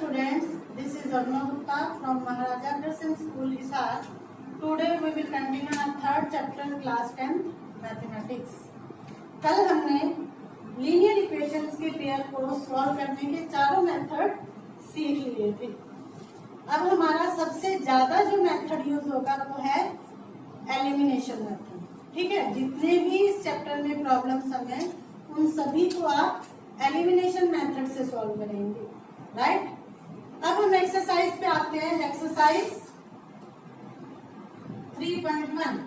students, this is Aruna Gupta from Maharaja Agrawal School, Hisar. Today we will continue our third chapter, class 10 mathematics. कल हमने linear equations के pair को solve करने के चारों method सीख लिए थे। अब हमारा सबसे ज्यादा जो मेथड यूज होगा वो है एलिमिनेशन मेथड। ठीक है, जितने भी इस चैप्टर में प्रॉब्लम्स हैं उन सभी को आप एलिमिनेशन मेथड से सॉल्व करेंगे, राइट। अब हम एक्सरसाइज पे आते हैं। Exercise 3.1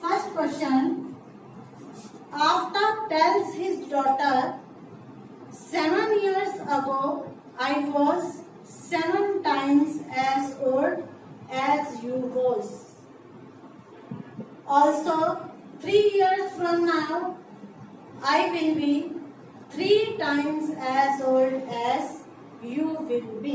first question. After tales his daughter 7 years ago I was 7 times as old as you was. Also 3 years from now I will be 3 times as old as you will be.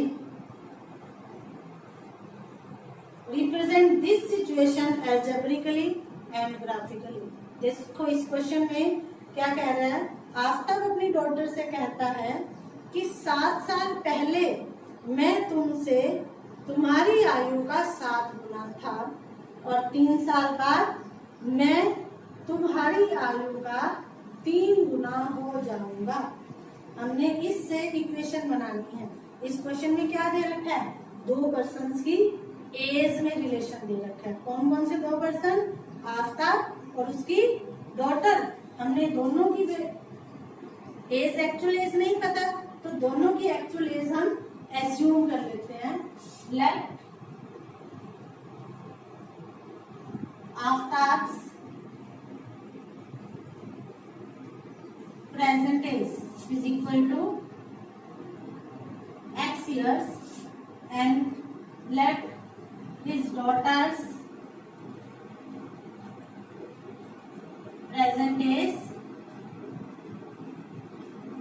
Represent this situation algebraically and graphically. देखो इस question में क्या कह रहा है। After अपनी daughter से कहता है कि 7 साल पहले मैं तुमसे तुम्हारी आयु का 7 गुना था और 3 साल बाद मैं तुम्हारी आयु का 3 गुना हो जाऊंगा। हमने इससे इक्वेशन बनानी है। इस क्वेश्चन में क्या दे रखा है, 2 पर्सन्स की एज में रिलेशन दे रखा है। कौन कौन से 2 पर्सन, आफ्ताब और उसकी डॉटर। हमने दोनों की एज, एक्चुअल एज नहीं पता, तो दोनों की एक्चुअल एज हम एज्यूम कर लेते हैं। Let Aftab's present age is equal to x years and let his daughter's present age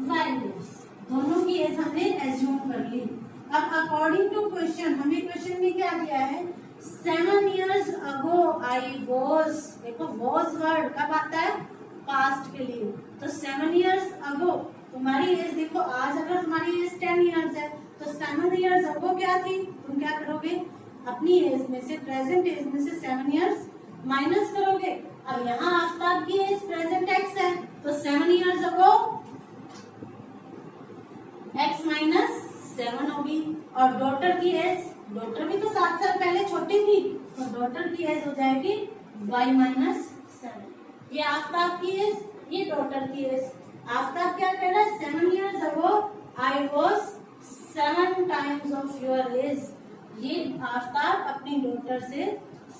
y years। दोनों की एज हमने एज्यूम कर ली। अब अकॉर्डिंग टू क्वेश्चन, हमें क्वेश्चन में क्या दिया है, 7 years ago I was। देखो was वर्ड कब आता है, पास्ट के लिए। तो 7 years ago तुम्हारी एज, देखो आज अगर तुम्हारी एज 10 years है तो 7 years ago क्या थी, तुम क्या करोगे, अपनी एज में से, प्रेजेंट एज में से 7 years माइनस करोगे। अब यहाँ आफ्ताब की एज प्रेजेंट x है तो 7 years ago x माइनस 7 होगी। और डॉटर की एज, डॉटर भी तो 7 साल पहले छोटी थी तो डॉटर की एज हो जाएगी y माइनस 7। ये आफ्ताब की एज, ये डॉटर की एज। आफ्ताब क्या कह रहा है, 7 years ago I was 7 times of your age। ये आफ्ताब अपनी डॉटर से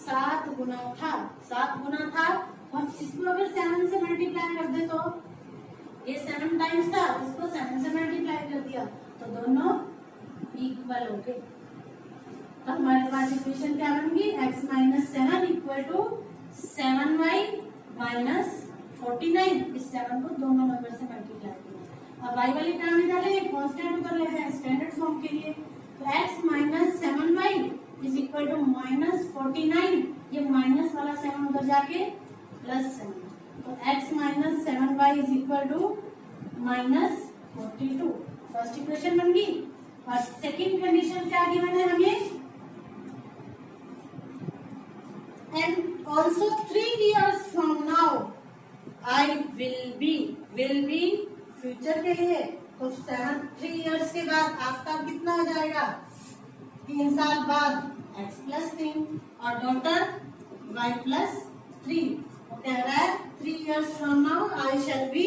7 गुना था, 7 गुना था। और इसको अगर 7 से मल्टीप्लाई कर दे तो ये 7 टाइम्स था, इसको 7 से मल्टीप्लाई कर दिया तो दोनों इक्वल हो गए। तो हमारे पास इक्वेशन क्या बन गई, x minus 7 equal to 7y minus 49। इस 7 को दोनों नंबर से मल्टीप्लाई किया। अब y वाली टर्म निकाले, कांस्टेंट उधर लेते हैं स्टैंडर्ड फॉर्म के लिए। तो x minus 7y is equal to minus 49। ये माइनस वाला 7 उधर जाके प्लस 7, तो x minus 7y is equal to minus 42। First equation बन गई। और सेकेंड कंडीशन क्या गिवन है हमें, and also 3 years from now I will be future के लिए। तो 3 years के बाद आफ्ताब कितना हो जाएगा, 3 साल बाद x प्लस 3 और डॉटर y प्लस 3। वो कह रहा है 3 years from now I shall be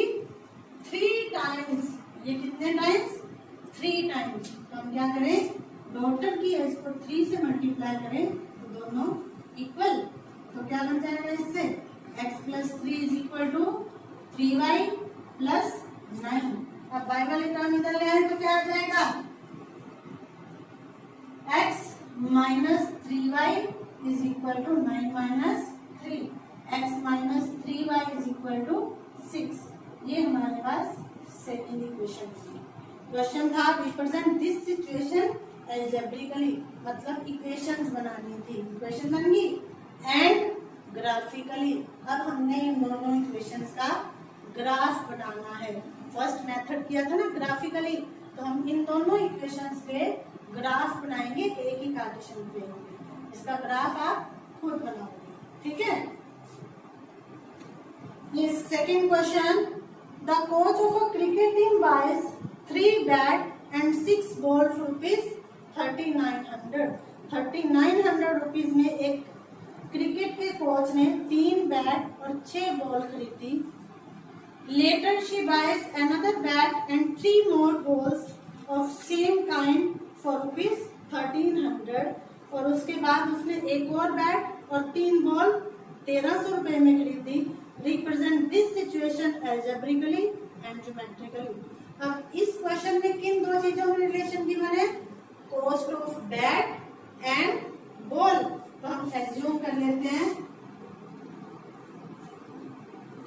3 times। ये कितने टाइम्स, 3 टाइम्स। तो हम क्या करें, डॉटर की एज को 3 से मल्टीप्लाई करें तो दोनों इक्वल। तो क्या बन जाएगा इससे, x plus 3 is equal to 3y plus 9। अब y वाले टर्म इधर ले आए तो क्या आ जाएगा, x minus 3y is equal to 9 minus 3। x minus 3y is equal to 6। ये हमारे पास सेकेंड इक्वेशन थी। क्वेश्चन था रिप्रेजेंट दिस सिचुएशन एल्जेब्रिकली, मतलब इक्वेशंस बनानी थी। इक्वेशन बन गई एंड ग्राफिकली। अब हमने इन दोनों इक्वेशंस का ग्राफ बनाना है। फर्स्ट मेथड किया था ना ग्राफिकली, तो हम इन दोनों इक्वेशंस के ग्राफ बनाएंगे एक ही कार्टेशियन प्लेन में। इसका ग्राफ आप खुद बनाओगे, ठीक है। ये second question, the coach of a cricket team buys 3 bat and 6 ball for rupees 3900। 3900 rupees में एक क्रिकेट के कोच ने 3 बैट और 6 बॉल खरीदी। Later she buys another bat and 3 more balls of same kind for rupees 1300। और उसके बाद उसने एक और बैट और 3 बॉल 1300 रुपए में खरीदी। Represent this situation algebraically and geometrically. अब इस क्वेश्चन में किन दो चीजों में रिलेशन गिवन है? Cost of bat and ball. तो हम एज्यूम कर लेते हैं,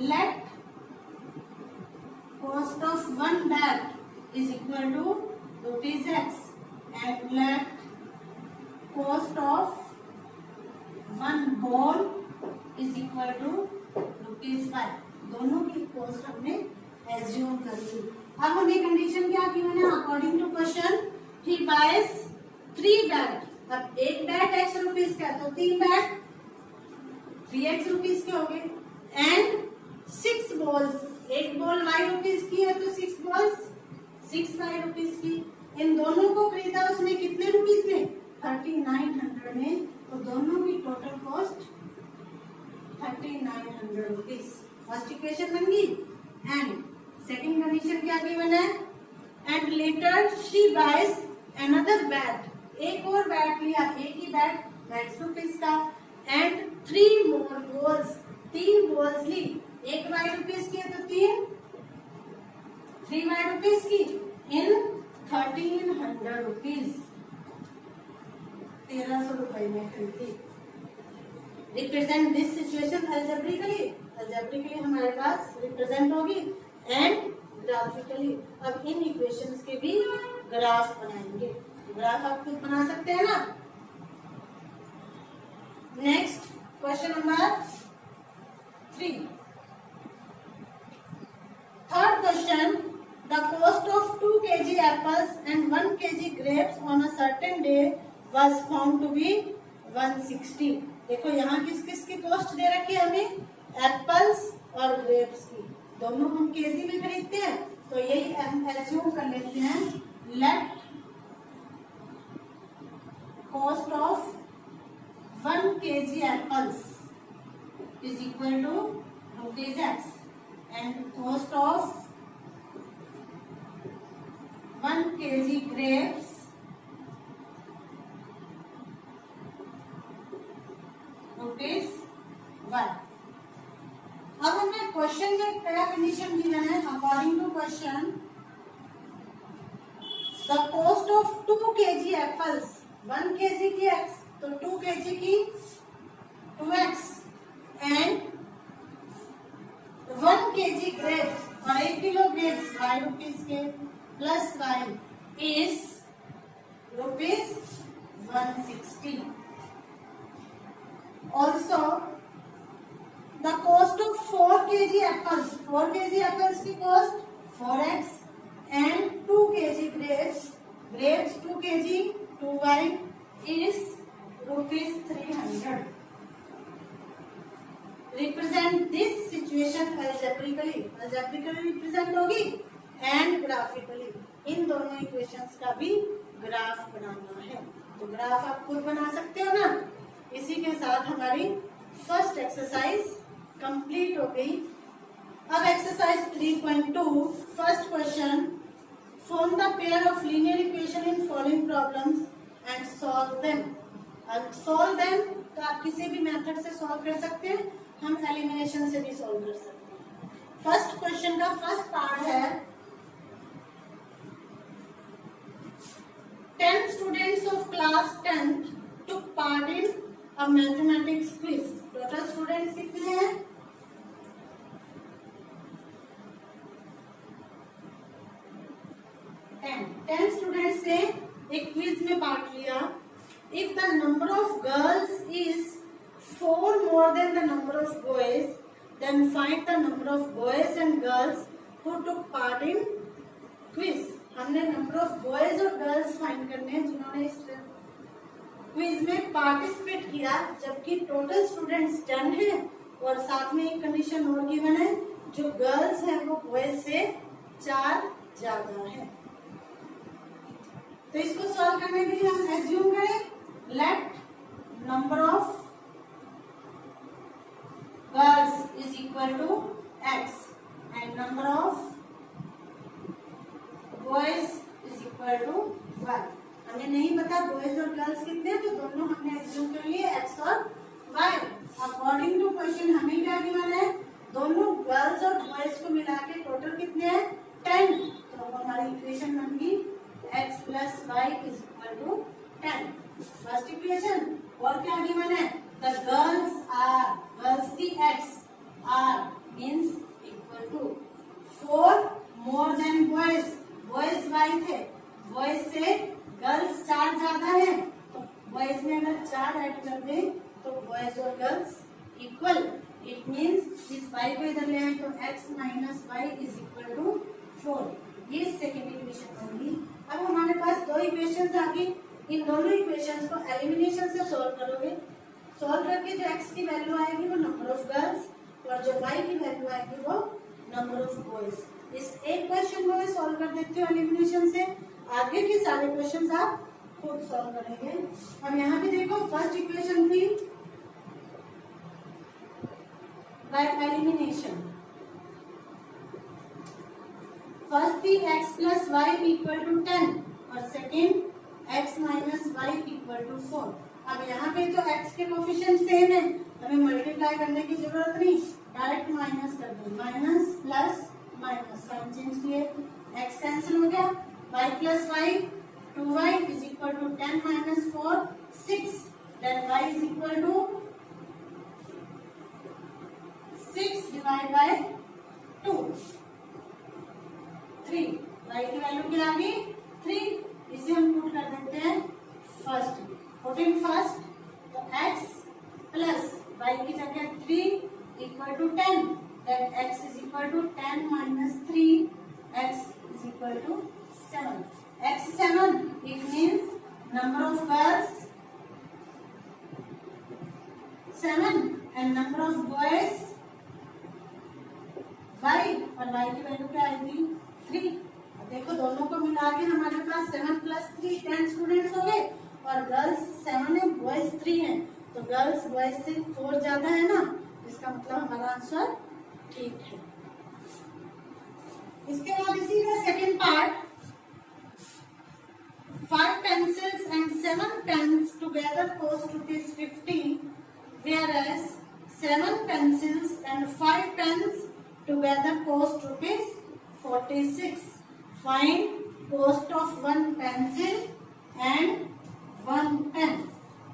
let cost of 1 bat is equal to rupees x and let cost of 1 ball is equal to rupees 5। दोनों की कॉस्ट हमने एज्यूम कर ली। अब हमें कंडीशन क्या की मैंने, according to question he buys 3 bat. अब एक बैट x रुपीज का, तो 3 बैट 3x रुपीज के हो गए। एंड 6 बॉल्स, एक बॉल y रुपीज की है तो 6 बॉल्स 6y रुपीज की। इन दोनों को खरीदा उसने कितने रुपीज में? 3900 में। तो दोनों की total cost 3900 rupees. First equation बन गई। एंड सेकंड कंडीशन क्या गिवन है? And later she buys another bat. एक और बैट लिया, एक ही बैट x रुपीज का। एंड 3 मोर बॉल्स, 3 बॉल्स ली। एक y रुपीज की है तो 3y रुपीज की इन 1300 रुपीज, 1300 रुपए में खरीदी। Represent this situation algebraically. Algebraically हमारे पास रिप्रेजेंट होगी एंड ग्राफिकली। अब इन इक्वेशंस के भी ग्राफ बनाएंगे। ग्राफ आप खुद बना सकते हैं ना। Next question number 3। Third question, the cost of 2 kg apples and 1 kg grapes on a certain day was found to be 160। देखो यहाँ किस किस की कॉस्ट दे रखी है हमें? एप्पल्स और ग्रेप्स की। दोनों हम केजी में खरीदते हैं, तो यही हम एज्यूम कर लेते हैं, let cost of 1 kg apples is equal to rupees x and cost of 1 kg grapes rupees 1। अब हमें क्वेश्चन में क्या कंडीशन गिवन है? According to question the cost of 2 kg apples, 1 kg की x तो 2 kg की 2x एंड 1 kg ग्रेप्स और 1 kilo grapes y rupees के plus y is rupees 160। Also, the cost of 4 kg apples, 4 kg apples की cost 4x and 2 kg grapes, grapes 2 kg 2y is rupees 300. Represent this situation algebraically, algebraically represent होगी and graphically। इन दोनों equations का भी graph बनाना है, तो graph आप खुद बना सकते हो ना। इसी के साथ हमारी फर्स्ट एक्सरसाइज कंप्लीट हो गई। अब exercise 3.2 first question, form the pair of linear equation in following problems and solve them. अब सॉल्व देम तो आप किसी भी मेथड से सॉल्व कर सकते हैं, हम एलिमिनेशन से भी सॉल्व कर सकते हैं। फर्स्ट क्वेश्चन का फर्स्ट पार्ट है 10 students of class 10th took part in a mathematics quiz। Total students कितने हैं? 10 स्टूडेंट्स ने एक क्विज में पार्ट लिया। If the number of girls is 4 more than the number of boys, then find the number of boys and girls who took part in quiz। हमने number of boys और girls find करने हैं जिन्होंने इस quiz में participate किया, जबकि total students 10 हैं और साथ में एक कंडीशन और गिवन है, जो गर्ल्स हैं वो बॉयज से 4 ज्यादा है। तो इसको सॉल्व करने के लिए हम एज्यूम करें, let number of girls is equal to x and number of boys is equal to y। हमें नहीं पता बॉयज और गर्ल्स कितने हैं, तो दोनों हमने एज्यूम कर लिए x और y। अकॉर्डिंग टू क्वेश्चन हमें क्या गिवन है, दोनों गर्ल्स और बॉयज को मिला के टोटल कितने हैं 10। तो हमारी इक्वेशन बन गई x plus y is equal to 10। First equation. और क्या गिवन है, द गर्ल्स की x are means equal to 4 more than boys. Boys y थे, बॉयज से गर्ल्स 4 ज्यादा है, तो बॉयज में अगर 4 ऐड कर दे तो बॉयज और गर्ल्स इक्वल। इट मीन्स इस y को इधर ले आए तो x minus y is equal to 4। ये सेकेंड इक्वेशन बन गई। अब हमारे पास दो इक्वेशंस आ गई, इन दोनों इक्वेशंस को एलिमिनेशन से सॉल्व करोगे। सॉल्व करके जो x की वैल्यू आएगी वो नंबर ऑफ गर्ल्स और जो y की वैल्यू आएगी वो नंबर ऑफ बॉयज। इस एक क्वेश्चन को मैं सॉल्व कर देती हूँ एलिमिनेशन से, आगे के सारे क्वेश्चंस आप खुद सॉल्व करेंगे। अब यहाँ पे देखो फर्स्ट इक्वेशन थी बाय एलिमिनेशन। फर्स्ट थी x plus y equal to 10 और second x minus y equal to 4। अब यहाँ पे तो x के कोफिशिएंट सेम है, हमें मल्टीप्लाई करने की जरूरत नहीं, डायरेक्ट माइनस कर दो। Minus plus minus sign change किए, x कैंसिल हो गया, y plus y 2y is equal to 10 minus 4 6, then y is equal to 6 divide by 2 3। y की वैल्यू क्या आ गई 3, इसे हम पुट कर देते हैं फर्स्ट। पुटिंग फर्स्ट तो x प्लस y की जगह 3 equal to 10, then x is equal to 10 minus 3, x is equal to 7। x 7 it means number of girls 7 and number of boys y, और y की value क्या आएगी 3। देखो दोनों को मिला के हमारे पास 7 प्लस 3 10 स्टूडेंट्स हो गए और गर्ल्स 7 है बॉयज 3 है, तो गर्ल्स बॉयज से 4 ज्यादा है ना, इसका मतलब हमारा आंसर ठीक है। इसके बाद इसी का second part, 5 pencils and 7 pens together cost ₹50, whereas 7 pencils and 5 pens together cost ₹46. Find cost of 1 pencil and 1 pen.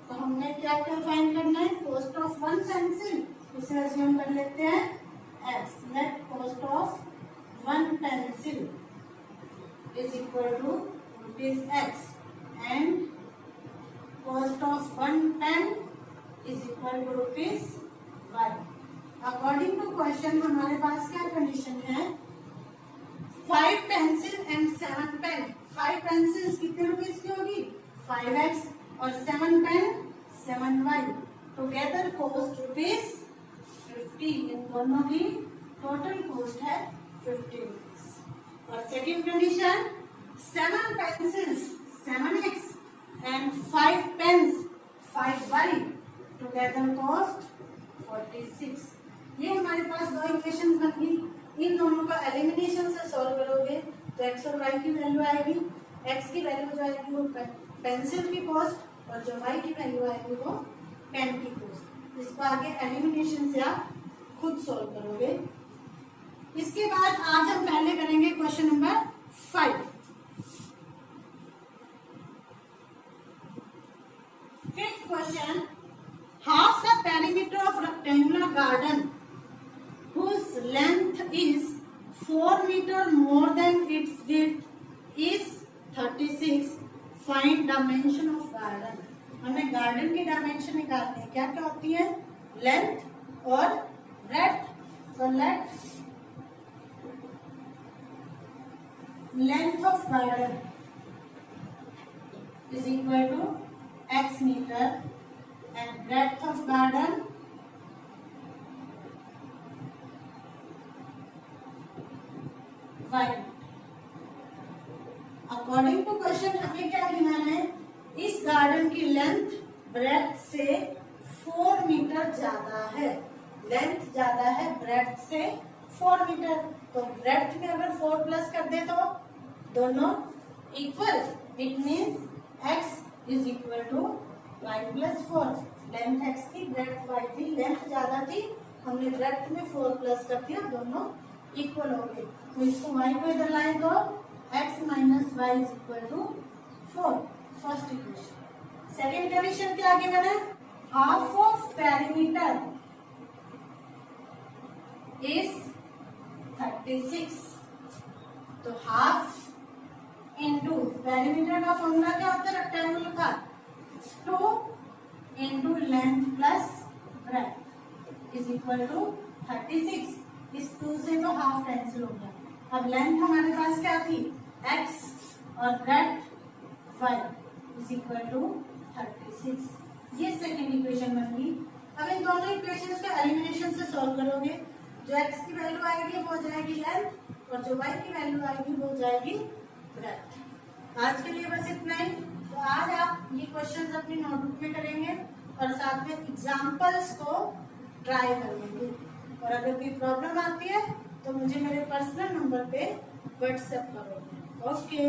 तो हमने क्या क्या फाइंड करना है, कॉस्ट ऑफ 1 पेंसिल, इसे अज्यूम कर लेते हैं x। Let cost of 1 pencil is equal to ₹x and cost of 1 pen is equal to ₹y। According to question हमारे पास क्या कंडीशन है, 5 पेंसिल एंड 7 पेन। 5 पेंसिल्स कितने रुपीज की होगी 5x और 7 पेन 7y, टुगेदर कॉस्ट ₹50। इन दोनों की टोटल कॉस्ट है ₹50। और second condition, 7 pencils 7x and 5 pens 5y, together cost 46। ये हमारे पास दो इक्वेशन बन गई। इन दोनों का एलिमिनेशन से सॉल्व करोगे तो x और y की वैल्यू आएगी। x की वैल्यू जो आएगी वो पेंसिल की कॉस्ट और जो y की वैल्यू आएगी वो पेन की कॉस्ट। इसको आगे एलिमिनेशन से आप खुद सॉल्व करोगे। इसके बाद आज हम पहले करेंगे question number 5। Fifth question, half the perimeter of rectangular garden whose length is 4 meter more than its width is 36. Find dimension of garden. हमें गार्डन की डायमेंशन निकालनी है। क्या क्या होती है, लेंथ और ब्रेड्थ। तो late length of garden is equal to x meter and breadth of garden y. According to question हमें क्या गिना है, इस गार्डन की लेंथ ब्रेड्थ से 4 मीटर ज्यादा है, लेंथ ज्यादा है ब्रेड्थ से 4 मीटर, तो ब्रेड्थ में अगर 4 प्लस कर दे तो दोनों equal, it means x is equal to y plus 4. Length x थी, ब्रेड्थ y थी, लेंथ ज्यादा थी, हमने ब्रेड्थ में 4 प्लस कर दिया, दोनों इक्वल हो गए, तो इसको y को इधर लाए तो x minus y is equal to 4. First equation. Second condition क्या आगे बना, हाफ ऑफ पेरीमीटर इज 36, तो हाफ इंटू पेरीमीटर का फॉर्मूला क्या होता है, रेक्टेंगुलर का 2 into length plus breadth is equal to 36. इस 2 से तो हाफ कैंसिल हो गया. अब लेंथ हमारे पास क्या थी, x और breadth y is equal to 36. ये सेकेंड इक्वेशन बन गई. अब इन दोनों इक्वेशंस को एलिमिनेशन से सॉल्व करोगे, जो x की वैल्यू आएगी वो हो जाएगी लेंथ और जो y की वैल्यू आएगी वो हो जाएगी ब्रेड्थ. आज के लिए बस इतना ही. तो आज आप ये क्वेश्चंस अपनी नोटबुक में करेंगे और साथ में एग्जांपल्स को ट्राई करेंगे. और अगर कोई प्रॉब्लम आती है तो मुझे मेरे पर्सनल नंबर पे व्हाट्सएप करोगे. ओके.